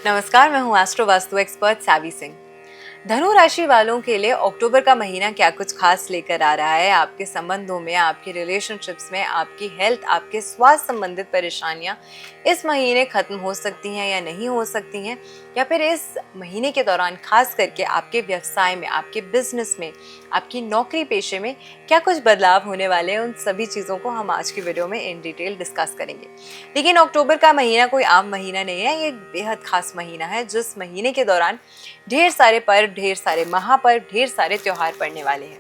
नमस्कार, मैं हूँ एस्ट्रो वास्तु एक्सपर्ट सावी सिंह। धनु राशि वालों के लिए अक्टूबर का महीना क्या कुछ खास लेकर आ रहा है आपके संबंधों में, आपके रिलेशनशिप्स में, आपकी हेल्थ, आपके स्वास्थ्य संबंधित परेशानियां इस महीने खत्म हो सकती हैं या नहीं हो सकती हैं, या फिर इस महीने के दौरान खास करके आपके व्यवसाय में, आपके बिजनेस में, आपकी नौकरी पेशे में क्या कुछ बदलाव होने वाले हैं, उन सभी चीज़ों को हम आज की वीडियो में इन डिटेल डिस्कस करेंगे। लेकिन अक्टूबर का महीना कोई आम महीना नहीं है, ये एक बेहद खास महीना है जिस महीने के दौरान ढेर सारे पर्व, ढेर सारे महापर्व, ढेर सारे त्योहार पड़ने वाले हैं।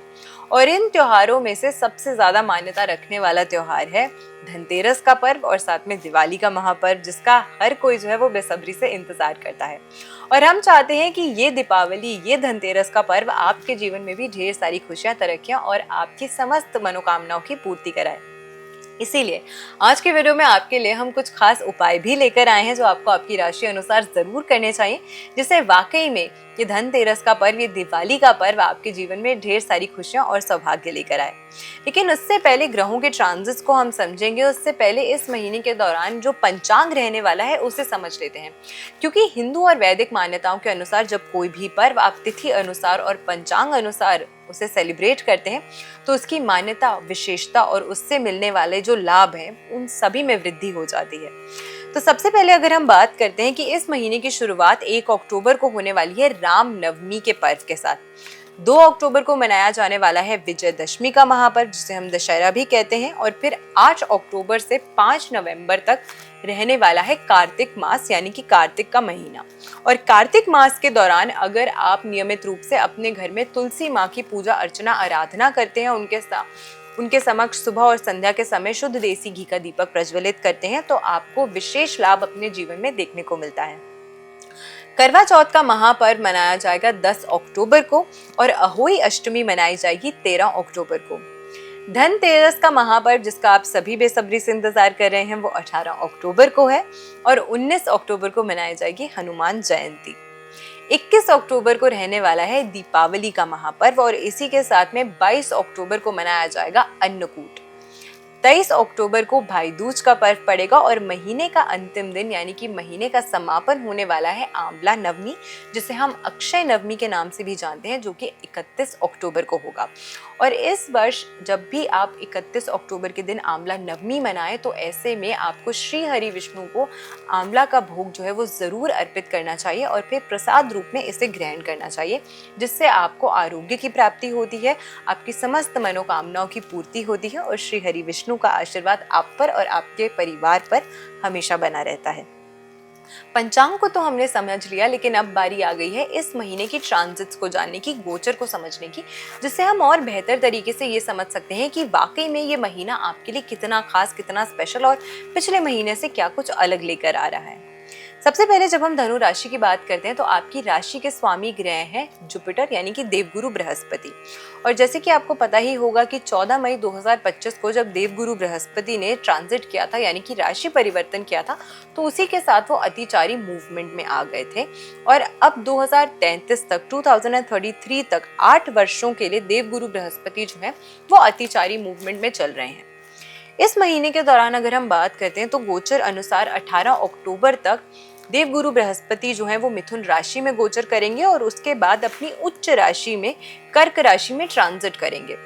और इन त्योहारों में से सबसे ज्यादा मान्यता रखने वाला त्योहार है धनतेरस का पर्व और साथ में दिवाली का महापर्व, जिसका हर कोई जो है वो बेसब्री से इंतजार करता है। और हम चाहते हैं कि ये दीपावली, ये धनतेरस का पर्व आपके जीवन में भी ढेर सारी खुशियां, तरक्कियां और आपकी समस्त मनोकामनाओं की पूर्ति कराए। इसीलिए आज के वीडियो में आपके लिए हम कुछ खास उपाय भी लेकर आए हैं जो आपको आपकी राशि अनुसार जरूर करने चाहिए, जिससे वाकई में ये धनतेरस का पर्व, ये दिवाली का पर्व आपके जीवन में ढेर सारी खुशियां और सौभाग्य लेकर आए। लेकिन उससे पहले ग्रहों के ट्रांजिट्स को हम समझेंगे, उससे पहले इस महीने के दौरान जो पंचांग रहने वाला है उसे समझ लेते हैं। क्योंकि हिंदू और वैदिक मान्यताओं के अनुसार जब कोई भी पर्व आप तिथि अनुसार और पंचांग अनुसार उसे सेलिब्रेट करते हैं तो उसकी मान्यता, विशेषता और उससे मिलने वाले जो लाभ हैं उन सभी में वृद्धि हो जाती है। तो सबसे पहले अगर हम बात करते हैं कि इस महीने की शुरुआत 1 अक्टूबर को होने वाली है राम नवमी के पर्व के साथ। 2 अक्टूबर को मनाया जाने वाला है विजयदशमी का महापर्व, जिसे हम दशहरा भी कहते हैं, और फिर 8 अक्टूबर से 5 नवंबर तक रहने वाला है कार्तिक मास, यानी कि कार्तिक का महीना। और कार्तिक मास के दौरान अगर आप नियमित रूप से अपने घर में तुलसी माँ की पूजा अर्चना आराधना करते हैं, उनके समक्ष सुबह और संध्या के समय शुद्ध देसी घी का दीपक प्रज्वलित करते हैं, तो आपको विशेष लाभ अपने जीवन में देखने को मिलता है। करवा चौथ का महापर्व मनाया जाएगा 10 अक्टूबर को और अहोई अष्टमी मनाई जाएगी 13 अक्टूबर को। धनतेरस का महापर्व, जिसका आप सभी बेसब्री से इंतजार कर रहे हैं, वो 18 अक्टूबर को है और 19 अक्टूबर को मनाई जाएगी हनुमान जयंती। 21 अक्टूबर को रहने वाला है दीपावली का महापर्व और इसी के साथ में 22 अक्टूबर को मनाया जाएगा अन्नकूट। 23 अक्टूबर को भाई दूज का पर्व पड़ेगा और महीने का अंतिम दिन, यानी कि महीने का समापन होने वाला है आंवला नवमी, जिसे हम अक्षय नवमी के नाम से भी जानते हैं, जो कि 31 अक्टूबर को होगा। और इस वर्ष जब भी आप 31 अक्टूबर के दिन आंवला नवमी मनाएं तो ऐसे में आपको श्री हरि विष्णु को आंवला का भोग जो है वो जरूर अर्पित करना चाहिए और फिर प्रसाद रूप में इसे ग्रहण करना चाहिए, जिससे आपको आरोग्य की प्राप्ति होती है, आपकी समस्त मनोकामनाओं की पूर्ति होती है और श्री हरि विष्णु का आशीर्वाद आप पर और आपके परिवार पर हमेशा बना रहता है। पंचांग को तो हमने समझ लिया, लेकिन अब बारी आ गई है इस महीने की ट्रांजिट्स को जानने की, गोचर को समझने की, जिससे हम और बेहतर तरीके से ये समझ सकते हैं कि वाकई में ये महीना आपके लिए कितना खास, कितना स्पेशल और पिछले महीने से क्या कुछ अलग लेकर आ रहा है। सबसे पहले जब हम धनु राशि की बात करते हैं तो आपकी राशि के स्वामी ग्रह हैं जुपिटर, यानी कि देवगुरु बृहस्पति। और जैसे कि आपको पता ही होगा कि 14 मई 2025 को जब देवगुरु बृहस्पति ने ट्रांजिट किया था, यानी कि राशि परिवर्तन किया था, तो उसी के साथ वो अतिचारी मूवमेंट में आ गए थे। और अब 2033 तक, 2033 तक 8 वर्षों के लिए देवगुरु बृहस्पति जो है वो अतिचारी मूवमेंट में चल रहे हैं। इस महीने के दौरान अगर हम बात करते हैं तो गोचर अनुसार 18 अक्टूबर तक देवगुरु बृहस्पति जो है वो मिथुन राशि में गोचर करेंगे और उसके बाद अपनी उच्च राशि में, कर्क राशि में ट्रांजिट करेंगे।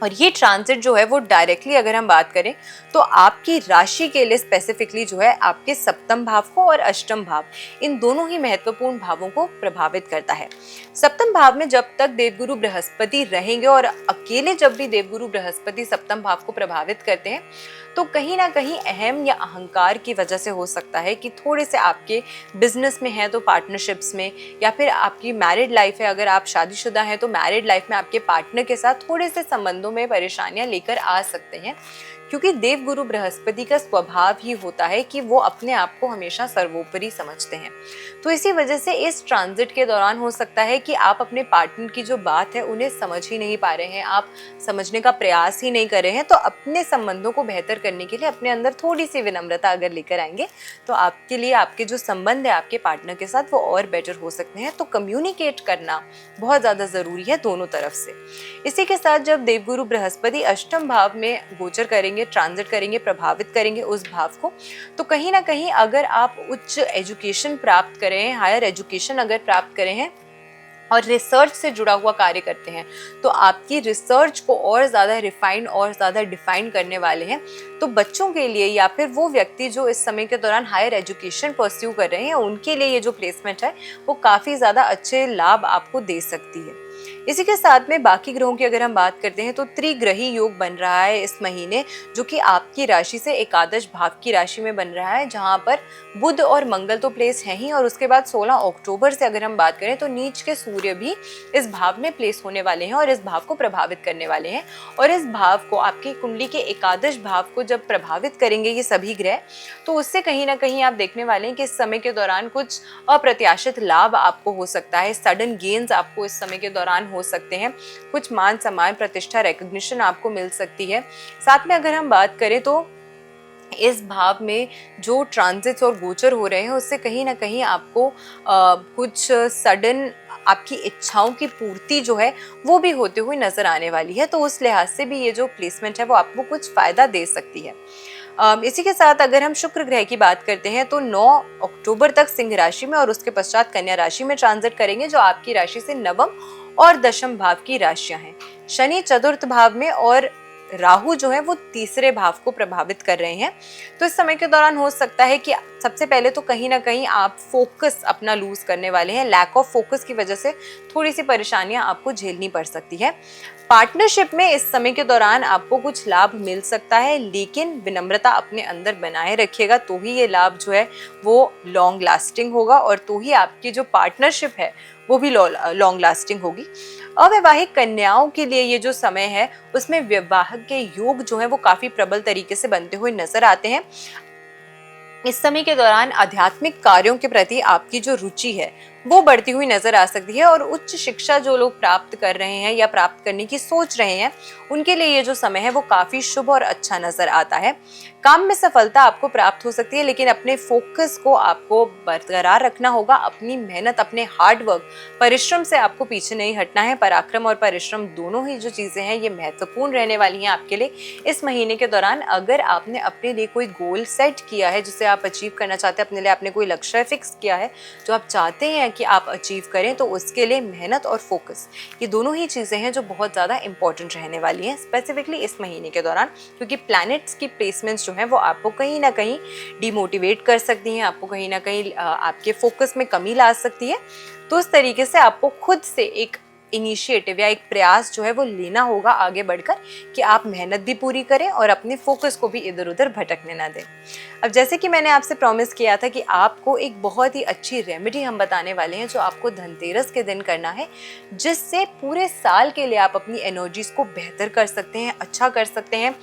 और ये ट्रांजिट जो है वो डायरेक्टली अगर हम बात करें तो आपकी राशि के लिए स्पेसिफिकली जो है आपके सप्तम भाव को और अष्टम भाव, इन दोनों ही महत्वपूर्ण भावों को प्रभावित करता है। सप्तम भाव में जब तक देवगुरु बृहस्पति रहेंगे और अकेले जब भी देवगुरु बृहस्पति सप्तम भाव को प्रभावित करते हैं तो कहीं ना कहीं अहम या अहंकार की वजह से हो सकता है कि थोड़े से आपके बिजनेस में है तो पार्टनरशिप्स में, या फिर आपकी मैरिड लाइफ है, अगर आप शादीशुदा हैं तो मैरिड लाइफ में आपके पार्टनर के साथ थोड़े से संबंधों में परेशानियां लेकर आ सकते हैं। क्योंकि देवगुरु बृहस्पति का स्वभाव ही होता है कि वो अपने आप को हमेशा सर्वोपरि समझते हैं। तो इसी वजह से इस ट्रांजिट के दौरान हो सकता है कि आप अपने पार्टनर की जो बात है उन्हें समझ ही नहीं पा रहे हैं, आप समझने का प्रयास ही नहीं कर रहे हैं। तो अपने संबंधों को बेहतर करने के लिए अपने अंदर थोड़ी सी विनम्रता अगर लेकर आएंगे तो आपके लिए आपके जो संबंध है आपके पार्टनर के साथ वो और बेटर हो सकते हैं। तो कम्युनिकेट करना बहुत ज़्यादा ज़रूरी है दोनों तरफ से। इसी के साथ जब देवगुरु गुरु बृहस्पति अष्टम भाव में गोचर करेंगे, ट्रांजिट करेंगे, प्रभावित करेंगे उस भाव को, तो कहीं ना कहीं अगर आप उच्च एजुकेशन प्राप्त करें, हायर एजुकेशन अगर प्राप्त करें हैं और रिसर्च से जुड़ा हुआ कार्य करते हैं, तो आपकी रिसर्च को और ज़्यादा रिफाइंड और ज़्यादा डिफाइन करने वाले हैं। तो बच्चों के लिए या फिर वो व्यक्ति जो इस समय के दौरान हायर एजुकेशन परस्यू कर रहे हैं, उनके लिए ये जो प्लेसमेंट है वो काफ़ी ज़्यादा अच्छे लाभ आपको दे सकती है। इसी के साथ में बाकी ग्रहों की अगर हम बात करते हैं तो त्रिग्रही योग बन रहा है इस महीने, जो कि आपकी राशि से एकादश भाव की राशि में बन रहा है, जहां पर बुध और मंगल तो प्लेस है ही, और उसके बाद 16 अक्टूबर से अगर हम बात करें तो नीच के सूर्य भी इस भाव में प्लेस होने वाले हैं और इस भाव को प्रभावित करने वाले हैं। और इस भाव को, आपकी कुंडली के एकादश भाव को जब प्रभावित करेंगे ये सभी ग्रह, तो उससे कहीं ना कहीं आप देखने वाले हैं कि इस समय के दौरान कुछ अप्रत्याशित लाभ आपको हो सकता है, सडन गेन्स आपको इस समय के दौरान हो सकते हैं, कुछ मान सम्मान, प्रतिष्ठा, रिकॉग्निशन आपको मिल सकती है। साथ में अगर हम बात करें तो इस भाव में जो ट्रांजिट्स और गोचर हो रहे हैं उससे कहीं ना कहीं आपको कुछ सडन आपकी इच्छाओं की पूर्ति जो है वो भी होते हुए नजर आने वाली है। तो उस लिहाज से भी ये जो प्लेसमेंट है वो आपको कुछ फायदा दे सकती है। इसी के साथ अगर हम शुक्र ग्रह की बात करते हैं तो 9 अक्टूबर तक सिंह राशि में और उसके पश्चात कन्या राशि में ट्रांजिट करेंगे, जो आपकी राशि से नवम और दशम भाव की राशियां हैं। शनि चतुर्थ भाव में और राहु जो है वो तीसरे भाव को प्रभावित कर रहे हैं। तो इस समय के दौरान हो सकता है कि सबसे पहले तो कहीं ना कहीं आप फोकस अपना लूज करने वाले हैं। लैक ऑफ फोकस की वजह से थोड़ी सी परेशानियां आपको झेलनी पड़ सकती है। पार्टनरशिप में इस समय के दौरान आपको कुछ लाभ मिल सकता है, लेकिन विनम्रता अपने अंदर बनाए रखिएगा, तो ही ये लाभ जो है वो लॉन्ग लास्टिंग होगा और तो ही आपकी जो पार्टनरशिप है वो भी लॉन्ग लास्टिंग होगी। अवैवाहिक कन्याओं के लिए ये जो समय है उसमें विवाह के योग जो है वो काफी प्रबल तरीके से बनते हुए नजर आते हैं। इस समय के दौरान आध्यात्मिक कार्यों के प्रति आपकी जो रुचि है वो बढ़ती हुई नजर आ सकती है और उच्च शिक्षा जो लोग प्राप्त कर रहे हैं या प्राप्त करने की सोच रहे हैं उनके लिए ये जो समय है वो काफी शुभ और अच्छा नजर आता है। काम में सफलता आपको प्राप्त हो सकती है, लेकिन अपने फोकस को आपको बरकरार रखना होगा। अपनी मेहनत, अपने हार्ड वर्क, परिश्रम से आपको पीछे नहीं हटना है। पराक्रम और परिश्रम दोनों ही जो चीजें हैं ये महत्वपूर्ण रहने वाली हैं आपके लिए इस महीने के दौरान। अगर आपने अपने लिए कोई गोल सेट किया है जिसे आप अचीव करना चाहते हैं, अपने लिए आपने कोई लक्ष्य फिक्स किया है जो आप चाहते हैं कि आप अचीव करें, तो उसके लिए मेहनत और फोकस ये दोनों ही चीजें हैं जो बहुत ज्यादा इंपॉर्टेंट रहने वाली हैं स्पेसिफिकली इस महीने के दौरान, क्योंकि प्लैनेट्स की प्लेसमेंट्स जो हैं वो आपको कहीं ना कहीं डिमोटिवेट कर सकती हैं, आपको कहीं ना कहीं आपके फोकस में कमी ला सकती है। तो उस तरीके से आपको खुद से एक इनिशिएटिव या एक प्रयास जो है वो लेना होगा आगे बढ़कर कि आप मेहनत भी पूरी करें और अपने फोकस को भी इधर उधर भटकने ना दें। अब जैसे कि मैंने आपसे प्रॉमिस किया था कि आपको एक बहुत ही अच्छी रेमेडी हम बताने वाले हैं जो आपको धनतेरस के दिन करना है, जिससे पूरे साल के लिए आप अपनी एनर्जीज को बेहतर कर सकते हैं, अच्छा कर सकते हैं।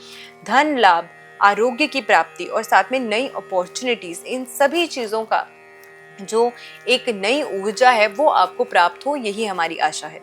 धन लाभ, आरोग्य की प्राप्ति और साथ में नई अपॉर्चुनिटीज, इन सभी चीज़ों का जो एक नई ऊर्जा है वो आपको प्राप्त हो, यही हमारी आशा है।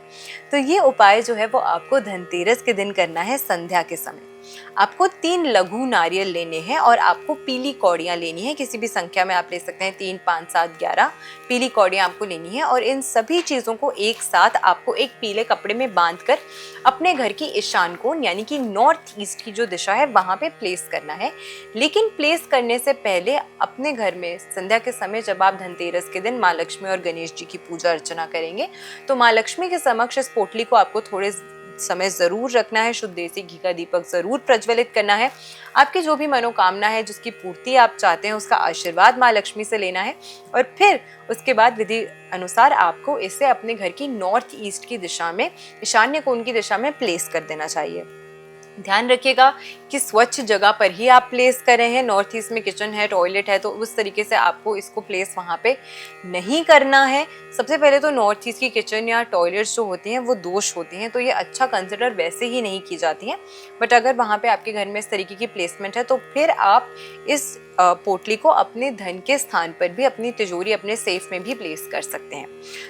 तो ये उपाय जो है वो आपको धनतेरस के दिन करना है। संध्या के समय आपको 3 लघु नारियल लेने हैं और आपको पीली कौड़ियाँ लेनी है। किसी भी संख्या में आप ले सकते हैं, 3, 5, 7, 11 पीली कौड़ियाँ आपको लेनी है। और इन सभी चीज़ों को एक साथ आपको एक पीले कपड़े में बांधकर अपने घर की ईशान कोण यानी कि नॉर्थ ईस्ट की जो दिशा है वहाँ पे प्लेस करना है। लेकिन प्लेस करने से पहले अपने घर में संध्या के समय जब आप धनतेरस के दिन माँ लक्ष्मी और गणेश जी की पूजा अर्चना करेंगे, तो माँ लक्ष्मी के समक्ष इस पोटली को आपको थोड़े समय जरूर रखना है। शुद्ध देसी घी का दीपक जरूर प्रज्वलित करना है। आपकी जो भी मनोकामना है, जिसकी पूर्ति आप चाहते हैं, उसका आशीर्वाद माँ लक्ष्मी से लेना है और फिर उसके बाद विधि अनुसार आपको इसे अपने घर की नॉर्थ ईस्ट की दिशा में, ईशान्य कोण की दिशा में प्लेस कर देना चाहिए। ध्यान रखिएगा कि स्वच्छ जगह पर ही आप प्लेस कर रहे हैं। नॉर्थ ईस्ट में किचन है, टॉयलेट है, तो उस तरीके से आपको इसको प्लेस वहाँ पे नहीं करना है। सबसे पहले तो नॉर्थ ईस्ट की किचन या टॉयलेट्स जो होती हैं वो दोष होती हैं, तो ये अच्छा कंसिडर वैसे ही नहीं की जाती हैं। बट अगर वहाँ पे आपके घर में इस तरीके की प्लेसमेंट है तो फिर आप इस पोटली को अपने धन के स्थान पर भी, अपनी तिजोरी, अपने सेफ में भी प्लेस कर सकते हैं।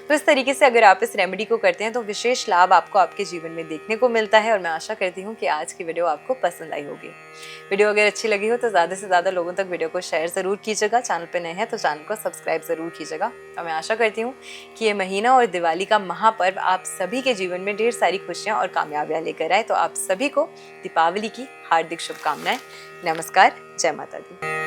तो इस तरीके से अगर आप इस रेमेडी को करते हैं तो विशेष लाभ आपको आपके जीवन में देखने को मिलता है। और मैं आशा करती हूँ कि आज की वीडियो आपको पसंद आई होगी। वीडियो अगर अच्छी लगी हो तो ज़्यादा से ज़्यादा लोगों तक वीडियो को शेयर ज़रूर कीजिएगा। चैनल पे नए हैं तो चैनल को सब्सक्राइब ज़रूर कीजिएगा। और मैं आशा करती हूँ कि ये महीना और दिवाली का महापर्व आप सभी के जीवन में ढेर सारी खुशियाँ और कामयाबियाँ लेकर आए। तो आप सभी को दीपावली की हार्दिक शुभकामनाएं। नमस्कार, जय माता दी।